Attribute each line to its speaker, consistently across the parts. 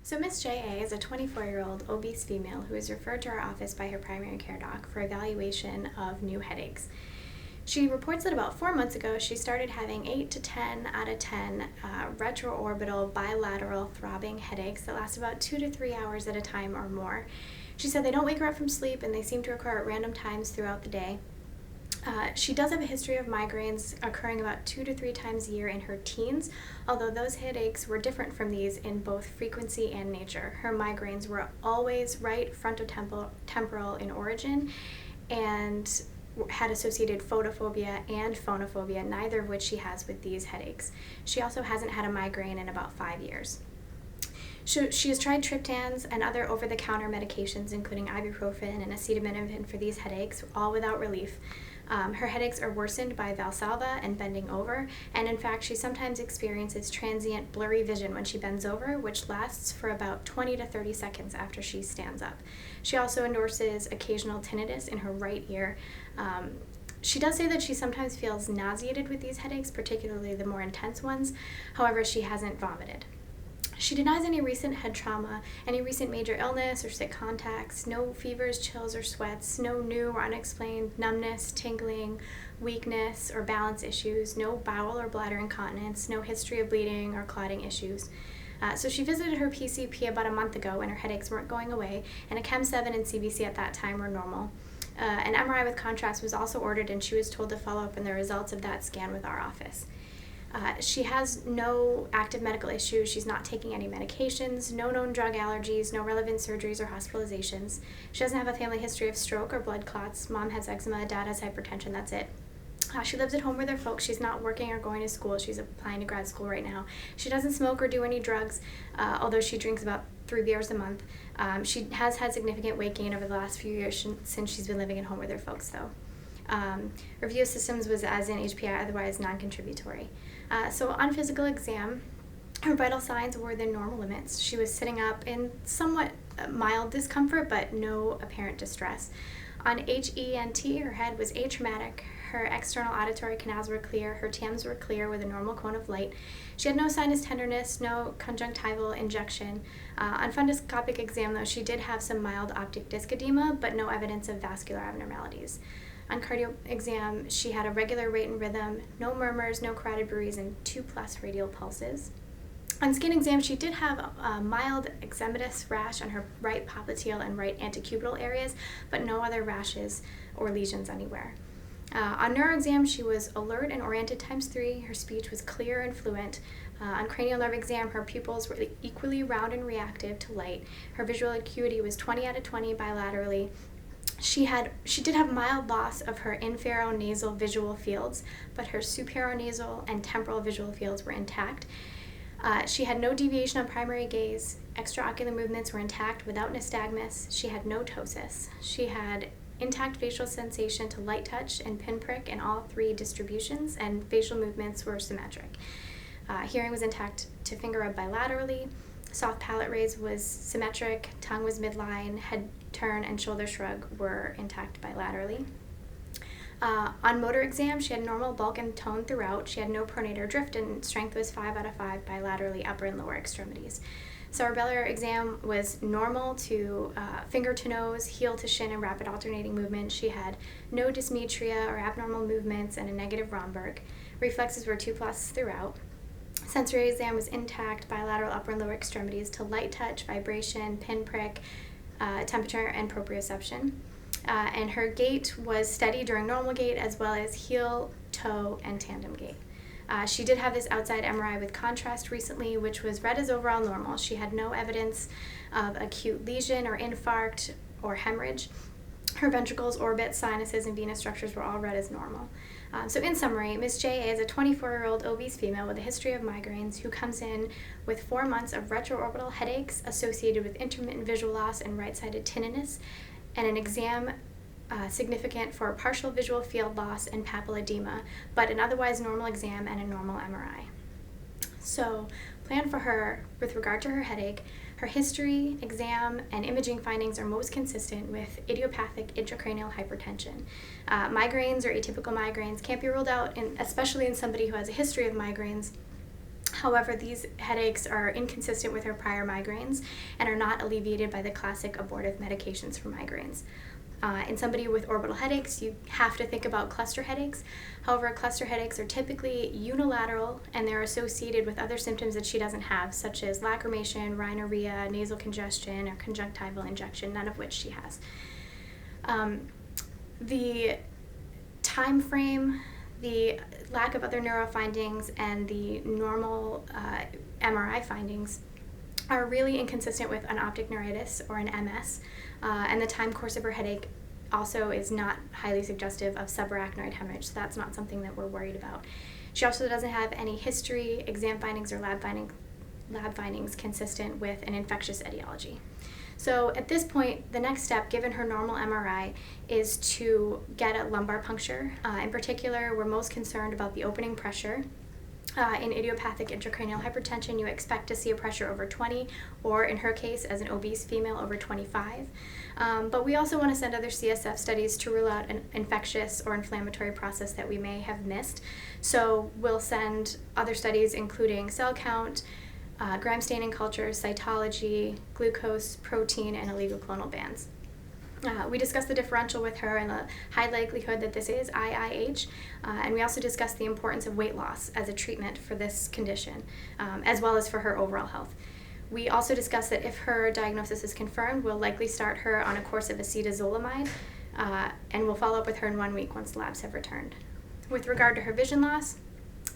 Speaker 1: So Miss J.A. is a 24-year-old obese female who is referred to our office by her primary care doc for evaluation of new headaches. She reports that about 4 months ago she started having 8 to 10 out of 10 retroorbital bilateral throbbing headaches that last about 2 to 3 hours at a time or more. She said they don't wake her up from sleep and they seem to occur at random times throughout the day. She does have a history of migraines occurring about 2 to 3 times a year in her teens, although those headaches were different from these in both frequency and nature. Her migraines were always right frontotemporal in origin and had associated photophobia and phonophobia, neither of which she has with these headaches. She also hasn't had a migraine in about 5 years. She has tried triptans and other over-the-counter medications, including ibuprofen and acetaminophen for these headaches, all without relief. Her headaches are worsened by Valsalva and bending over, and in fact, she sometimes experiences transient blurry vision when she bends over, which lasts for about 20 to 30 seconds after she stands up. She also endorses occasional tinnitus in her right ear. She does say that she sometimes feels nauseated with these headaches, particularly the more intense ones. However, she hasn't vomited. She denies any recent head trauma, any recent major illness or sick contacts, no fevers, chills, or sweats, no new or unexplained numbness, tingling, weakness, or balance issues, no bowel or bladder incontinence, no history of bleeding or clotting issues. So she visited her PCP about a month ago when her headaches weren't going away, and a Chem7 and CBC at that time were normal. An MRI with contrast was also ordered, and she was told to follow up on the results of that scan with our office. She has no active medical issues. She's not taking any medications, no known drug allergies, no relevant surgeries or hospitalizations. She doesn't have a family history of stroke or blood clots. Mom has eczema, dad has hypertension, that's it. She lives at home with her folks. She's not working or going to school. She's applying to grad school right now. She doesn't smoke or do any drugs, although she drinks about 3 beers a month. She has had significant weight gain over the last few years since she's been living at home with her folks, though. Review of systems was as in HPI, otherwise non-contributory. So on physical exam, her vital signs were within normal limits. She was sitting up in somewhat mild discomfort, but no apparent distress. On HENT, her head was atraumatic, her external auditory canals were clear, her TAMs were clear with a normal cone of light. She had no sinus tenderness, no conjunctival injection. On fundoscopic exam, though, she did have some mild optic disc edema, but no evidence of vascular abnormalities. On cardio exam, she had a regular rate and rhythm, no murmurs, no carotid bruits, and 2+ radial pulses. On skin exam, she did have a mild eczematous rash on her right popliteal and right antecubital areas, but no other rashes or lesions anywhere. On neuro exam, she was alert and oriented ×3. Her speech was clear and fluent. On cranial nerve exam, her pupils were equally round and reactive to light. Her visual acuity was 20 out of 20 bilaterally. She did have mild loss of her inferonasal visual fields, but her supraronasal and temporal visual fields were intact. She had no deviation on primary gaze. Extraocular movements were intact without nystagmus. She had no ptosis. She had intact facial sensation to light touch and pinprick in all 3 distributions, and facial movements were symmetric. Hearing was intact to finger rub bilaterally. Soft palate raise was symmetric, tongue was midline, head turn and shoulder shrug were intact bilaterally. On motor exam, she had normal bulk and tone throughout. She had no pronator drift, and strength was 5 out of 5 bilaterally, upper and lower extremities. Cerebellar exam was normal to finger to nose, heel to shin, and rapid alternating movement. She had no dysmetria or abnormal movements and a negative Romberg. Reflexes were 2+ throughout. Sensory exam was intact, bilateral upper and lower extremities to light touch, vibration, pinprick, temperature, and proprioception. And her gait was steady during normal gait, as well as heel, toe, and tandem gait. She did have this outside MRI with contrast recently, which was read as overall normal. She had no evidence of acute lesion or infarct or hemorrhage. Her ventricles, orbits, sinuses, and venous structures were all read as normal. So in summary, Ms. J.A. is a 24-year-old obese female with a history of migraines who comes in with 4 months of retroorbital headaches associated with intermittent visual loss and right-sided tinnitus, and an exam significant for partial visual field loss and papilledema, but an otherwise normal exam and a normal MRI. So plan for her with regard to her headache. Her history, exam, and imaging findings are most consistent with idiopathic intracranial hypertension. Migraines or atypical migraines can't be ruled out, especially in somebody who has a history of migraines. However, these headaches are inconsistent with her prior migraines and are not alleviated by the classic abortive medications for migraines. In somebody with orbital headaches, you have to think about cluster headaches. However, cluster headaches are typically unilateral and they're associated with other symptoms that she doesn't have, such as lacrimation, rhinorrhea, nasal congestion, or conjunctival injection, none of which she has. The time frame, the lack of other neuro findings, and the normal MRI findings are really inconsistent with an optic neuritis or an MS, and the time course of her headache also is not highly suggestive of subarachnoid hemorrhage, so that's not something that we're worried about. She also doesn't have any history, exam findings, or lab findings consistent with an infectious etiology. So at this point, the next step, given her normal MRI, is to get a lumbar puncture. In particular, we're most concerned about the opening pressure. In idiopathic intracranial hypertension, you expect to see a pressure over 20, or in her case, as an obese female, over 25. But we also want to send other CSF studies to rule out an infectious or inflammatory process that we may have missed. So we'll send other studies including cell count, gram staining cultures, cytology, glucose, protein, and oligoclonal bands. We discussed the differential with her and the high likelihood that this is IIH, and we also discussed the importance of weight loss as a treatment for this condition, as well as for her overall health. We also discussed that if her diagnosis is confirmed, we'll likely start her on a course of acetazolamide, and we'll follow up with her in 1 week once labs have returned. With regard to her vision loss,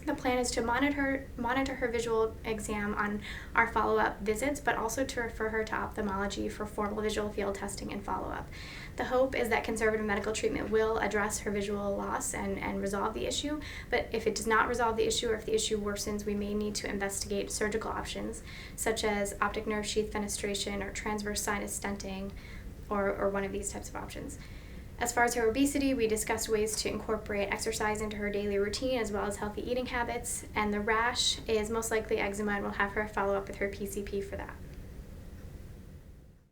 Speaker 1: the plan is to monitor her visual exam on our follow-up visits, but also to refer her to ophthalmology for formal visual field testing and follow-up. The hope is that conservative medical treatment will address her visual loss and resolve the issue, but if it does not resolve the issue or if the issue worsens, we may need to investigate surgical options, such as optic nerve sheath fenestration or transverse sinus stenting, or one of these types of options. As far as her obesity, we discussed ways to incorporate exercise into her daily routine as well as healthy eating habits, and the rash is most likely eczema, and we'll have her follow up with her PCP for that.